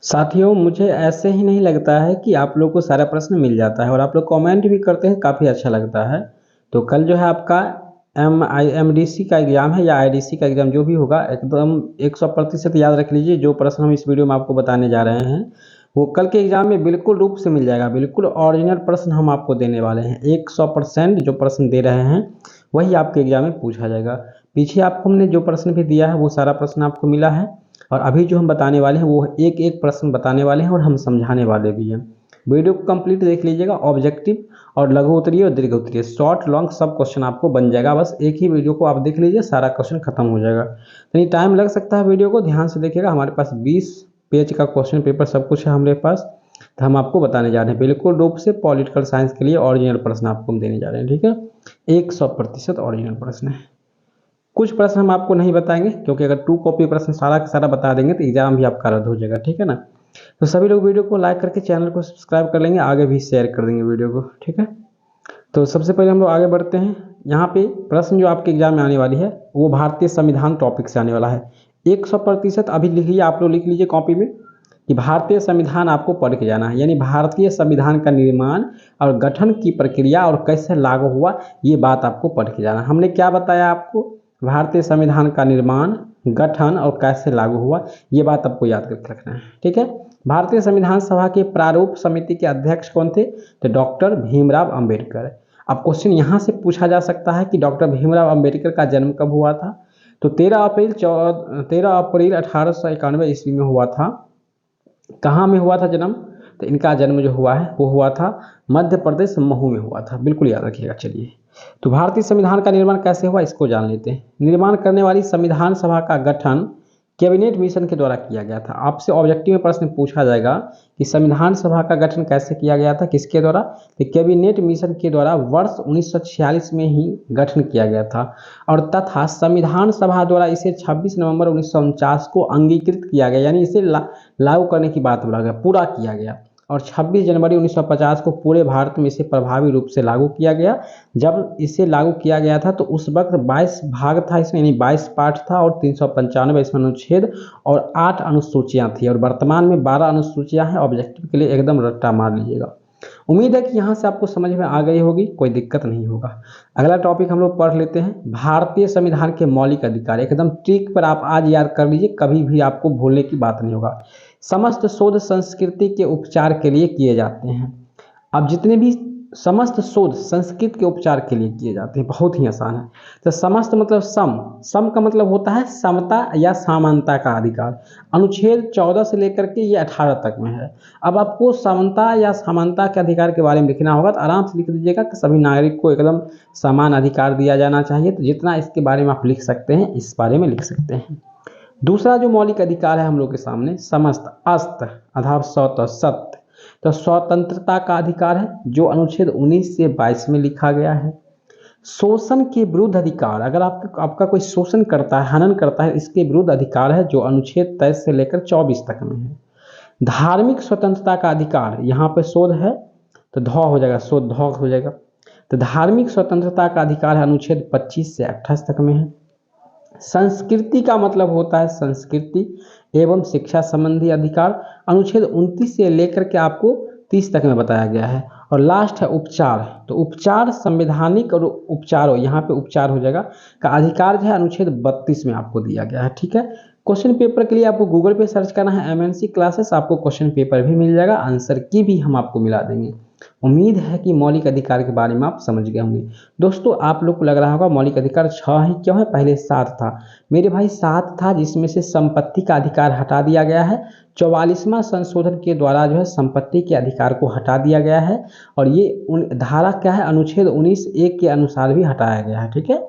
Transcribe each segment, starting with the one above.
साथियों, मुझे ऐसे ही नहीं लगता है कि आप लोग को सारा प्रश्न मिल जाता है और आप लोग कमेंट भी करते हैं, काफ़ी अच्छा लगता है। तो कल जो है आपका MIMDC का एग्ज़ाम है या IDC का एग्ज़ाम जो भी होगा, एकदम 100% याद रख लीजिए। जो प्रश्न हम इस वीडियो में आपको बताने जा रहे हैं वो कल के एग्ज़ाम में बिल्कुल रूप से मिल जाएगा। बिल्कुल ओरिजिनल प्रश्न हम आपको देने वाले हैं। 100% जो प्रश्न दे रहे हैं वही आपके एग्ज़ाम में पूछा जाएगा। पीछे आपको हमने जो प्रश्न भी दिया है वो सारा प्रश्न आपको मिला है, और अभी जो हम बताने वाले हैं वो एक एक प्रश्न बताने वाले हैं और हम समझाने वाले भी हैं। वीडियो को कंप्लीट देख लीजिएगा। ऑब्जेक्टिव और लघु उत्तरीय और दीर्घ उत्तरीय, शॉर्ट लॉन्ग सब क्वेश्चन आपको बन जाएगा। बस एक ही वीडियो को आप देख लीजिए, सारा क्वेश्चन खत्म हो जाएगा। यानी टाइम लग सकता है, वीडियो को ध्यान से देखिएगा। हमारे पास 20 पेज का क्वेश्चन पेपर सब कुछ है हमारे पास। तो हम आपको बताने जा रहे हैं बिल्कुल रूप से पॉलिटिकल साइंस के लिए ओरिजिनल प्रश्न आपको हम देने जा रहे हैं। ठीक है, 100% ओरिजिनल प्रश्न है। कुछ प्रश्न हम आपको नहीं बताएंगे, क्योंकि अगर 2 कॉपी प्रश्न सारा का सारा बता देंगे तो एग्जाम भी आपका रद्द हो जाएगा। ठीक है ना। तो सभी लोग वीडियो को लाइक करके चैनल को सब्सक्राइब कर लेंगे, आगे भी शेयर कर देंगे वीडियो को। ठीक है, तो सबसे पहले हम लोग आगे बढ़ते हैं। यहाँ पे प्रश्न जो आपके एग्जाम में आने वाली है वो भारतीय संविधान टॉपिक से आने वाला है। 100% अभी लिख लीजिए, आप लोग लिख लीजिए कॉपी में कि भारतीय संविधान आपको पढ़ के जाना है। यानी भारतीय संविधान का निर्माण और गठन की प्रक्रिया और कैसे लागू हुआ, ये बात आपको पढ़ के जाना है। हमने क्या बताया आपको? भारतीय संविधान का निर्माण, गठन और कैसे लागू हुआ, ये बात आपको याद करके रखना है। ठीक है। भारतीय संविधान सभा के प्रारूप समिति के अध्यक्ष कौन थे? तो डॉक्टर भीमराव अंबेडकर। अब क्वेश्चन यहाँ से पूछा जा सकता है कि डॉक्टर भीमराव अंबेडकर का जन्म कब हुआ था? तो 13 अप्रैल 1891 ईस्वी में हुआ था। कहाँ में हुआ था जन्म? तो इनका जन्म जो हुआ है वो हुआ था मध्य प्रदेश, महू में हुआ था। बिल्कुल याद रखिएगा। चलिए, तो भारतीय संविधान का निर्माण कैसे हुआ इसको जान लेते हैं। निर्माण करने वाली संविधान सभा का गठन कैबिनेट मिशन के द्वारा किया गया था। आपसे ऑब्जेक्टिव में प्रश्न पूछा जाएगा कि संविधान सभा का गठन कैसे किया गया था, किसके द्वारा? तो कैबिनेट मिशन के द्वारा वर्ष 1946 में ही गठन किया गया था। और तथा संविधान सभा द्वारा इसे 26 नवंबर 1949 को अंगीकृत किया गया। यानी इसे लागू करने की बात बोला गया, पूरा किया गया। और 26 जनवरी 1950 को पूरे भारत में इसे प्रभावी रूप से लागू किया गया। जब इसे लागू किया गया था तो उस वक्त 22 भाग था इसमें, यानी 22 पार्ट था, और 395 इसमें अनुच्छेद और 8 अनुसूचियां थी। और वर्तमान में 12 अनुसूचियां हैं। ऑब्जेक्टिव के लिए एकदम रट्टा मार लीजिएगा। उम्मीद है कि यहाँ से आपको समझ में आ गई होगी, कोई दिक्कत नहीं होगा। अगला टॉपिक हम लोग पढ़ लेते हैं, भारतीय संविधान के मौलिक अधिकार। एकदम ट्रिक पर आप आज याद कर लीजिए, कभी भी आपको भूलने की बात नहीं होगा। समस्त शोध संस्कृति के उपचार के लिए किए जाते हैं। अब जितने भी समस्त शोध संस्कृत के उपचार के लिए किए जाते हैं, बहुत ही आसान है। तो समस्त मतलब सम, सम का मतलब होता है समता या समानता का अधिकार। अनुच्छेद 14 से लेकर के ये 18 तक में है। अब आपको समता या समानता के अधिकार के बारे में लिखना होगा तो आराम से लिख दीजिएगा कि सभी नागरिक को एकदम समान अधिकार दिया जाना चाहिए। तो जितना इसके बारे में आप लिख सकते हैं इस बारे में लिख सकते हैं। दूसरा जो मौलिक अधिकार है हम लोग के सामने, समस्त अस्त अथवा स्वतः सत्य, तो स्वतंत्रता का अधिकार है जो अनुच्छेद 19 से 22 में लिखा गया है। शोषण के विरुद्ध अधिकार, अगर आपका कोई शोषण करता है, हनन करता है, इसके विरुद्ध अधिकार है जो अनुच्छेद 23 से लेकर 24 तक में है। धार्मिक स्वतंत्रता का अधिकार, यहाँ पे शोध है तो ध हो जाएगा, शोध ध हो जाएगा। तो धार्मिक स्वतंत्रता का अधिकार है अनुच्छेद 25 से 28 तक में है। संस्कृति का मतलब होता है संस्कृति एवं शिक्षा संबंधी अधिकार, अनुच्छेद 29 से लेकर के आपको 30 तक में बताया गया है। और लास्ट है उपचार, तो उपचार संवैधानिक और उपचार हो, यहाँ पे उपचार हो जाएगा, का अधिकार जो है अनुच्छेद 32 में आपको दिया गया है। ठीक है। क्वेश्चन पेपर के लिए आपको गूगल पे सर्च करना है MNC क्लासेस, आपको क्वेश्चन पेपर भी मिल जाएगा, आंसर की भी हम आपको मिला देंगे। उम्मीद है कि मौलिक अधिकार के बारे में आप समझ गए होंगे। दोस्तों, आप लोग को लग रहा होगा मौलिक अधिकार 6 है, क्यों है? पहले 7 था मेरे भाई, 7 था, जिसमें से संपत्ति का अधिकार हटा दिया गया है। 44वां संशोधन के द्वारा जो है संपत्ति के अधिकार को हटा दिया गया है। और ये धारा क्या है? अनुच्छेद 19(1) के अनुसार भी हटाया गया है। ठीक है।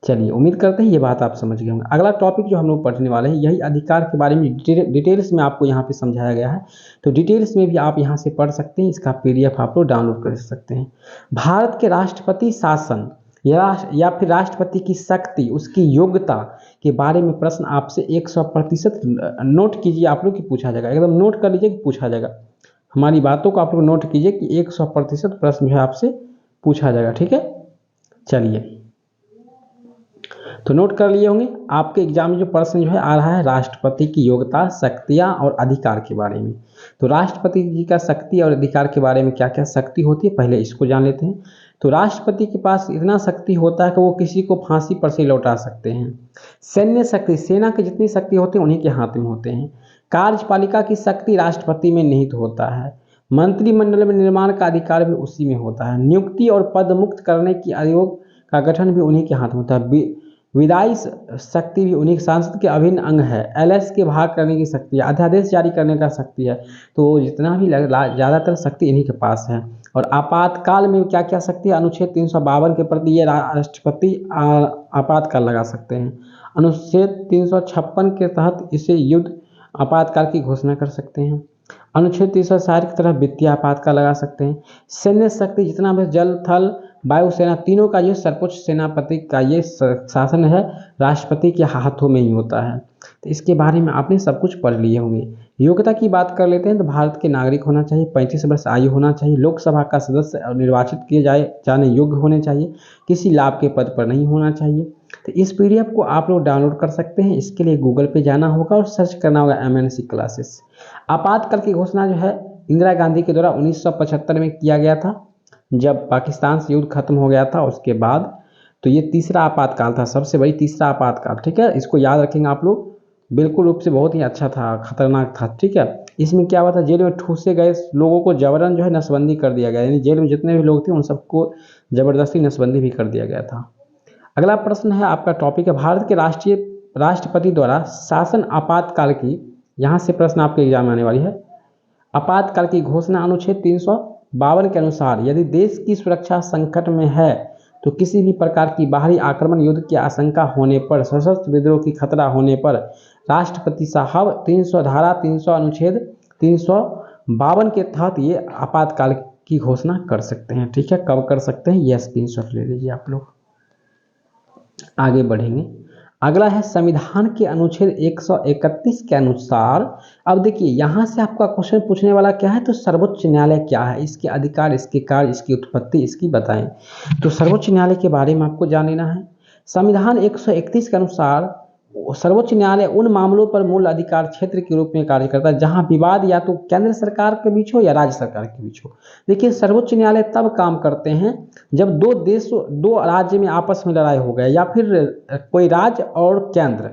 चलिए, उम्मीद करते हैं ये बात आप समझ गए होंगे। अगला टॉपिक जो हम लोग पढ़ने वाले हैं यही अधिकार के बारे में डिटेल्स में आपको यहाँ पे समझाया गया है। तो डिटेल्स में भी आप यहाँ से पढ़ सकते हैं, इसका PDF आप लोग डाउनलोड कर सकते हैं। भारत के राष्ट्रपति शासन या फिर राष्ट्रपति की शक्ति, उसकी योग्यता के बारे में प्रश्न आपसे 100% नोट कीजिए आप लोग कि पूछा जाएगा। एकदम नोट कर लीजिए कि पूछा जाएगा। हमारी बातों को आप लोग नोट कीजिए कि 100% प्रश्न जो है आपसे पूछा जाएगा। ठीक है। चलिए, तो नोट कर लिए होंगे। आपके एग्जाम में जो प्रश्न जो है आ रहा है राष्ट्रपति की योग्यता, शक्तियाँ और अधिकार के बारे में। तो राष्ट्रपति जी का शक्ति और अधिकार के बारे में क्या क्या शक्ति होती है, पहले इसको जान लेते हैं। तो राष्ट्रपति के पास इतना शक्ति होता है कि वो किसी को फांसी पर से लौटा सकते हैं। सैन्य शक्ति, सेना की जितनी शक्ति होती है उन्हीं के हाथ में होते हैं। कार्यपालिका की शक्ति राष्ट्रपति में निहित होता है। मंत्रिमंडल में निर्माण का अधिकार भी उसी में होता है। नियुक्ति और पद मुक्त करने की आयोग का गठन भी उन्हीं के हाथ में होता है। विधायी शक्ति भी उन्हीं, सांसद के अभिन्न अंग है। एलएस के भाग करने की शक्ति है, अध्यादेश जारी करने का शक्ति है। तो जितना भी ज़्यादातर शक्ति इन्हीं के पास है। और आपातकाल में क्या क्या शक्ति है, अनुच्छेद 352 के प्रति ये राष्ट्रपति आपातकाल लगा सकते हैं। अनुच्छेद 356 के तहत इसे युद्ध आपातकाल की घोषणा कर सकते हैं। अनुच्छेद 360 की तरह वित्तीय आपातकाल लगा सकते हैं। सैन्य शक्ति जितना भी जल थल वायुसेना तीनों का ये सर्वोच्च सेनापति का ये शासन है, राष्ट्रपति के हाथों में ही होता है। तो इसके बारे में आपने सब कुछ पढ़ लिए होंगे। योग्यता की बात कर लेते हैं तो भारत के नागरिक होना चाहिए, 35 वर्ष आयु होना चाहिए, लोकसभा का सदस्य निर्वाचित किए जाने योग्य होने चाहिए, किसी लाभ के पद पर नहीं होना चाहिए। तो इस पीडीएफ को आप लोग डाउनलोड कर सकते हैं। इसके लिए गूगल पे जाना होगा और सर्च करना होगा MNC क्लासेस। आपातकाल की घोषणा जो है इंदिरा गांधी के द्वारा 1975 में किया गया था, जब पाकिस्तान से युद्ध खत्म हो गया था उसके बाद। तो ये तीसरा आपातकाल था, सबसे बड़ी तीसरा आपातकाल, ठीक है। इसको याद रखेंगे आप लोग, बिल्कुल रूप से बहुत ही अच्छा था, खतरनाक था, ठीक है। इसमें क्या हुआ था, जेल में ठूसे गए लोगों को जबरन जो है नसबंदी कर दिया गया, यानी जेल में जितने भी लोग थे उन सबको जबरदस्ती नसबंदी भी कर दिया गया था। अगला प्रश्न है आपका टॉपिक है भारत के राष्ट्रपति द्वारा शासन आपातकाल की, यहाँ से प्रश्न आपके एग्जाम में आने वाली है। आपातकाल की घोषणा अनुच्छेद 352 के अनुसार यदि देश की सुरक्षा संकट में है तो किसी भी प्रकार की बाहरी आक्रमण, युद्ध की आशंका होने पर, सशस्त्र विद्रोह की खतरा होने पर राष्ट्रपति साहब 300 धारा 300 अनुच्छेद 352 के तहत ये आपातकाल की घोषणा कर सकते हैं, ठीक है। कब कर सकते हैं, ये स्क्रीनशॉट ले लीजिए आप लोग। आगे बढ़ेंगे। अगला है संविधान के अनुच्छेद 131 के अनुसार। अब देखिए यहाँ से आपका क्वेश्चन पूछने वाला क्या है, तो सर्वोच्च न्यायालय क्या है, इसके अधिकार, इसके कार्य, इसकी उत्पत्ति, इसकी बताएं। तो सर्वोच्च न्यायालय के बारे में आपको जान लेना है। संविधान 131 के अनुसार सर्वोच्च न्यायालय उन मामलों पर मूल अधिकार क्षेत्र के रूप में कार्य करता है जहां विवाद या तो केंद्र सरकार के बीच हो या राज्य सरकार के बीच हो। देखिए सर्वोच्च न्यायालय तब काम करते हैं जब दो राज्य में आपस में लड़ाई हो गया, या फिर कोई राज्य और केंद्र,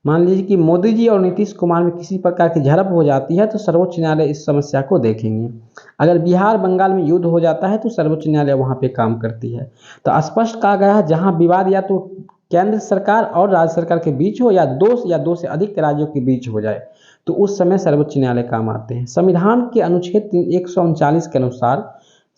मान लीजिए कि मोदी जी और नीतीश कुमार में किसी प्रकार की झड़प हो जाती है तो सर्वोच्च न्यायालय इस समस्या को देखेंगे। अगर बिहार बंगाल में युद्ध हो जाता है तो सर्वोच्च न्यायालय वहाँ पे काम करती है। तो स्पष्ट कहा गया है जहाँ विवाद या तो केंद्र सरकार और राज्य सरकार के बीच हो या दो से अधिक राज्यों के बीच हो जाए तो उस समय सर्वोच्च न्यायालय काम आते हैं। संविधान के अनुच्छेद 139 के अनुसार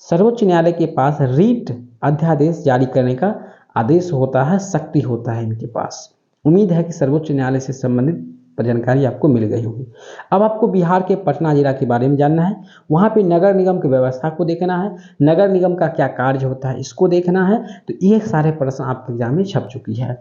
सर्वोच्च न्यायालय के पास रीट अध्यादेश जारी करने का आदेश होता है, शक्ति होता है इनके पास। उम्मीद है कि सर्वोच्च न्यायालय से संबंधित जानकारी आपको मिल गई होगी। अब आपको बिहार के पटना जिला के बारे में जानना है। वहाँ पे नगर निगम की व्यवस्था को देखना है, नगर निगम का क्या कार्य होता है इसको देखना है। तो ये सारे प्रश्न आपके एग्जाम में छप चुकी है।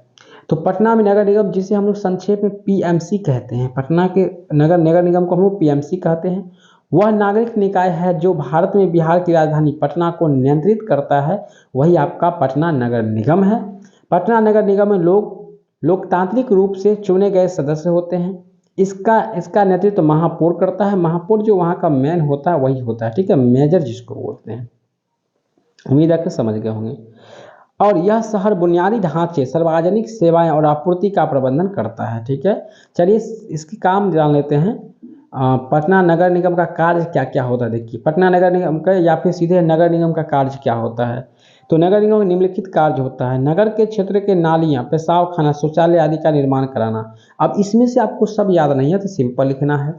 तो पटना में नगर निगम, जिसे हम लोग संक्षेप में PMC कहते हैं, पटना के नगर निगम को हम लोग PMC कहते हैं, वह नागरिक निकाय है जो भारत में बिहार की राजधानी पटना को नियंत्रित करता है, वही आपका पटना नगर निगम है। पटना नगर निगम में लोकतांत्रिक रूप से चुने गए सदस्य होते हैं। इसका नेतृत्व महापौर करता है। महापौर जो वहाँ का मेन होता है वही होता है, ठीक है, मेजर जिसको बोलते हैं। उम्मीद है कि समझ गए होंगे। और यह शहर बुनियादी ढांचे, सार्वजनिक सेवाएं और आपूर्ति का प्रबंधन करता है, ठीक है। चलिए इसकी काम जान लेते हैं। पटना नगर निगम का कार्य क्या क्या होता है। देखिए पटना नगर निगम का या फिर सीधे नगर निगम का कार्य क्या होता है। तो नगर निगम में निम्नलिखित कार्य होता है। नगर के क्षेत्र के नालियाँ, पेशाब खाना, शौचालय आदि का निर्माण कराना। अब इसमें से आपको सब याद नहीं है तो सिंपल लिखना है।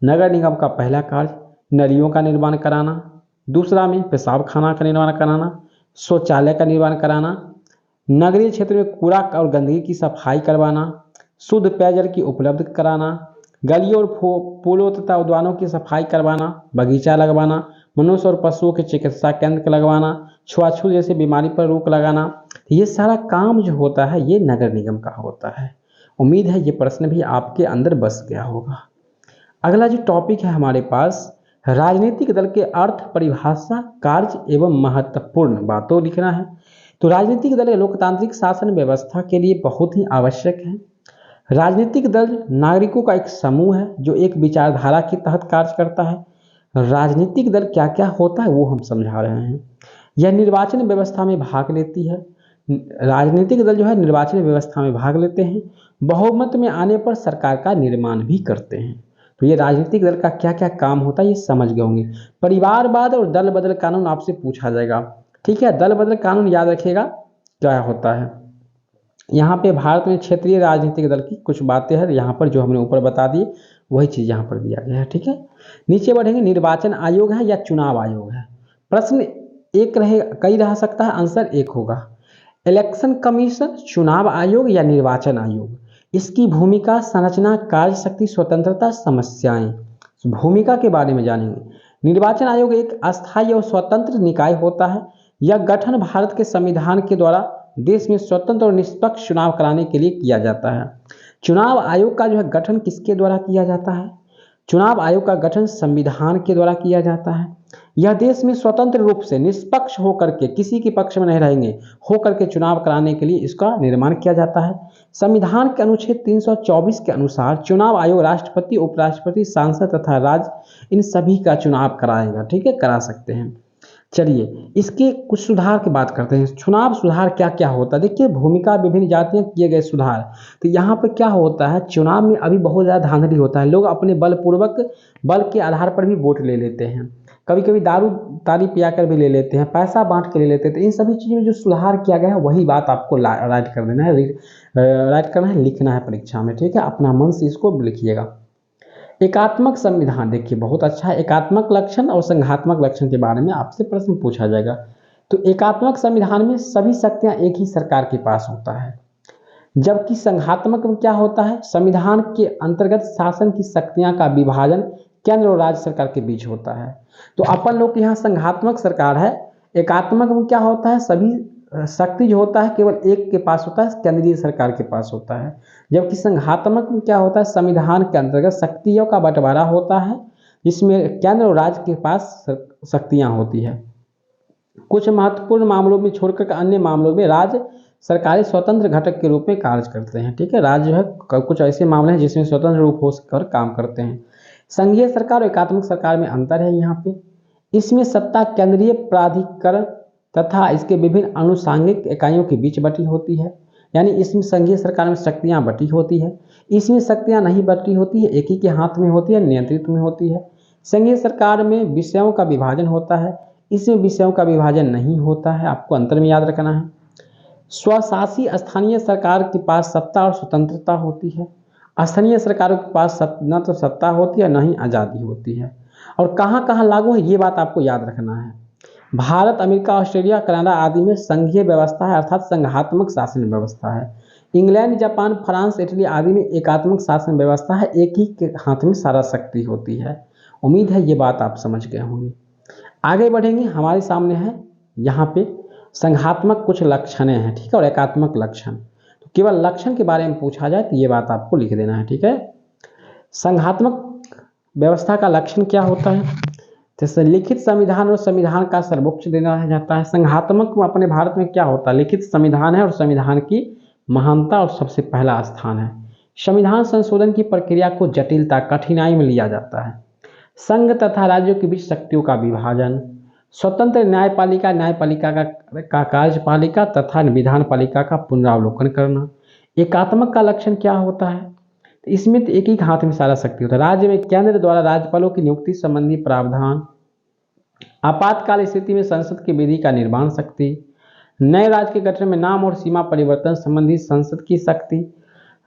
नगर निगम का पहला कार्य नलियों का निर्माण कराना, दूसरा में पेशाब खाना का निर्माण कराना, शौचालय का निर्माण कराना, नगरीय क्षेत्र में कूड़ा और गंदगी की सफाई करवाना, शुद्ध पेयजल की उपलब्ध कराना, गलियों और पुलों तथा उद्यानों की सफाई करवाना, बगीचा लगवाना, मनुष्य और पशुओं के चिकित्सा केंद्र लगवाना, छुआछूत जैसे बीमारी पर रोक लगाना। ये सारा काम जो होता है ये नगर निगम का होता है। उम्मीद है ये प्रश्न भी आपके अंदर बस गया होगा। अगला जो टॉपिक है हमारे पास, राजनीतिक दल के अर्थ, परिभाषा, कार्य एवं महत्वपूर्ण बातों लिखना है। तो राजनीतिक दल लोकतांत्रिक शासन व्यवस्था के लिए बहुत ही आवश्यक है। राजनीतिक दल नागरिकों का एक समूह है जो एक विचारधारा के तहत कार्य करता है। राजनीतिक दल क्या क्या होता है वो हम समझा रहे हैं। यह निर्वाचन व्यवस्था में भाग लेती है। राजनीतिक दल जो है निर्वाचन व्यवस्था में भाग लेते हैं, बहुमत में आने पर सरकार का निर्माण भी करते हैं। तो ये राजनीतिक दल का क्या क्या काम होता है ये समझ गए होंगे। परिवारवाद और दल बदल कानून आपसे पूछा जाएगा, ठीक है। दल बदल कानून याद रखिएगा क्या होता है। यहाँ पे भारत में क्षेत्रीय राजनीतिक दल की कुछ बातें हैं, यहाँ पर जो हमने ऊपर बता दी वही चीज़ यहाँ पर दिया गया है, ठीक है। नीचे बढ़ेंगे, निर्वाचन आयोग है या चुनाव आयोग है। प्रश्न एक रहे, कई रह सकता है, आंसर एक होगा। इलेक्शन कमीशन, चुनाव आयोग या निर्वाचन आयोग। इसकी भूमिका, संरचना, कार्य शक्ति, स्वतंत्रता, समस्याएं। भूमिका के बारे में जानेंगे। निर्वाचन आयोग एक अस्थायी और स्वतंत्र निकाय होता है। यह गठन भारत के संविधान के द्वारा देश में स्वतंत्र और निष्पक्ष चुनाव कराने के लिए किया जाता है। चुनाव आयोग का जो है गठन किसके द्वारा किया जाता है? चुनाव आयोग का गठन संविधान के द्वारा किया जाता है। यह देश में स्वतंत्र रूप से निष्पक्ष होकर के, किसी के पक्ष में नहीं रहेंगे, होकर के चुनाव कराने के लिए इसका निर्माण किया जाता है। संविधान के अनुच्छेद 324 के अनुसार चुनाव आयोग राष्ट्रपति, उपराष्ट्रपति, सांसद तथा राज्य इन सभी का चुनाव कराएगा, ठीक है, करा सकते हैं। चलिए इसके कुछ सुधार की बात करते हैं। चुनाव सुधार क्या क्या होता है? देखिए, भूमिका विभिन्न जातियां किए गए सुधार। तो यहाँ पर क्या होता है, चुनाव में अभी बहुत ज़्यादा धांधली होता है। लोग अपने बलपूर्वक, बल के आधार पर भी वोट ले लेते हैं। कभी कभी दारू तारी पिया कर भी ले लेते हैं, पैसा बांट के ले लेते हैं। तो इन सभी चीज़ों में जो सुधार किया गया है वही बात आपको राइट कर देना है, राइट करना है, लिखना है परीक्षा में, ठीक है। अपना मन से इसको लिखिएगा। एकात्मक संविधान, देखिए बहुत अच्छा है। एकात्मक लक्षण और संघात्मक लक्षण के बारे में आपसे प्रश्न पूछा जाएगा। तो एकात्मक संविधान में सभी शक्तियां एक ही सरकार के पास होता है, जबकि संघात्मक में क्या होता है, संविधान के अंतर्गत शासन की शक्तियां का विभाजन केंद्र और राज्य सरकार के बीच होता है। तो अपन लोग के यहाँ संघात्मक सरकार है। एकात्मक में क्या होता है, सभी शक्ति जो होता है केवल एक के पास होता है, केंद्रीय सरकार के पास होता है। जबकि संघात्मक में क्या होता है, संविधान के अंतर्गत शक्तियों का बंटवारा होता है, जिसमें केंद्र और राज्य के पास शक्तियां होती है। कुछ महत्वपूर्ण मामलों में छोड़कर अन्य मामलों में राज्य सरकारें स्वतंत्र घटक के रूप में कार्य करते हैं, ठीक है। राज्य जो है कुछ ऐसे मामले हैं जिसमें स्वतंत्र रूप होकर काम करते हैं। संघीय सरकार और एकात्मक सरकार में अंतर है यहाँ पे। इसमें सत्ता केंद्रीय प्राधिकरण तथा इसके विभिन्न अनुषांगिक इकाइयों के बीच बटी होती है। यानी इसमें संघीय सरकार में शक्तियां बटी होती है, इसमें शक्तियां नहीं बटी होती है, एक ही के हाथ में होती है, नियंत्रित में होती है। संघीय सरकार में विषयों का विभाजन होता है, इसमें विषयों का विभाजन नहीं होता है, आपको अंतर में याद रखना है। स्वशासी स्थानीय सरकार के पास सत्ता और स्वतंत्रता होती है। स्थानीय सरकारों के पास न तो सत्ता होती है न ही आज़ादी होती है। और कहाँ कहाँ लागू है ये बात आपको याद रखना है। भारत, अमेरिका, ऑस्ट्रेलिया, कनाडा आदि में संघीय व्यवस्था है, अर्थात संघात्मक शासन व्यवस्था है। इंग्लैंड, जापान, फ्रांस, इटली आदि में एकात्मक शासन व्यवस्था है, एक ही के हाथ में सारा शक्ति होती है। उम्मीद है ये बात आप समझ गए होंगे। आगे बढ़ेंगे, हमारे सामने है यहाँ पे संघात्मक कुछ लक्षणें हैं, ठीक है, और एकात्मक लक्षण। तो केवल लक्षण के बारे में पूछा जाए तो ये बात आपको लिख देना है, ठीक है। संघात्मक व्यवस्था का लक्षण क्या होता है? जैसे लिखित संविधान और संविधान का सर्वोच्च देना जाता है। संघात्मक में अपने भारत में क्या होता है, लिखित संविधान है और संविधान की महानता और सबसे पहला स्थान है। संविधान संशोधन की प्रक्रिया को जटिलता, कठिनाई में लिया जाता है। संघ तथा राज्यों के बीच शक्तियों का विभाजन, स्वतंत्र न्यायपालिका, न्यायपालिका का कार्यपालिका तथा विधान पालिका का पुनरावलोकन करना। एकात्मक का लक्षण क्या होता है? तो इसमें तो एक ही हाथ में सारा शक्ति होता है। राज्य में केंद्र द्वारा राज्यपालों की नियुक्ति संबंधी प्रावधान, आपातकाल स्थिति में संसद की विधि का निर्माण शक्ति, नए राज्य के गठन में नाम और सीमा परिवर्तन संबंधी संसद की शक्ति,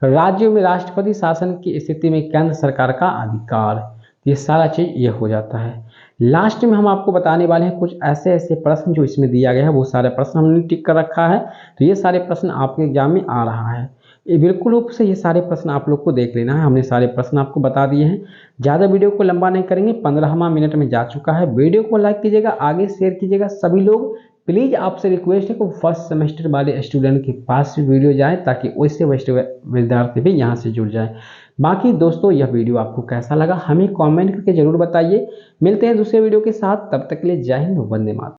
राज्यों में राष्ट्रपति शासन की स्थिति में केंद्र सरकार का अधिकार। ये सारा चीज ये हो जाता है। लास्ट में हम आपको बताने वाले हैं कुछ ऐसे ऐसे प्रश्न जो इसमें दिया गया है, वो सारे प्रश्न हमने टिक कर रखा है। तो ये सारे प्रश्न आपके एग्जाम में आ रहा है, ये बिल्कुल रूप से ये सारे प्रश्न आप लोग को देख लेना है। हमने सारे प्रश्न आपको बता दिए हैं। ज़्यादा वीडियो को लंबा नहीं करेंगे, 15वां मिनट में जा चुका है। वीडियो को लाइक कीजिएगा, आगे शेयर कीजिएगा। सभी लोग प्लीज़ आपसे रिक्वेस्ट है कि फर्स्ट सेमेस्टर वाले स्टूडेंट के पास वीडियो जाए, ताकि वैसे विद्यार्थी भी यहाँ से जुड़ जाए। बाकी दोस्तों, यह वीडियो आपको कैसा लगा हमें कमेंट करके ज़रूर बताइए। मिलते हैं दूसरे वीडियो के साथ, तब तक के लिए जय हिंद, वंदे मातरम।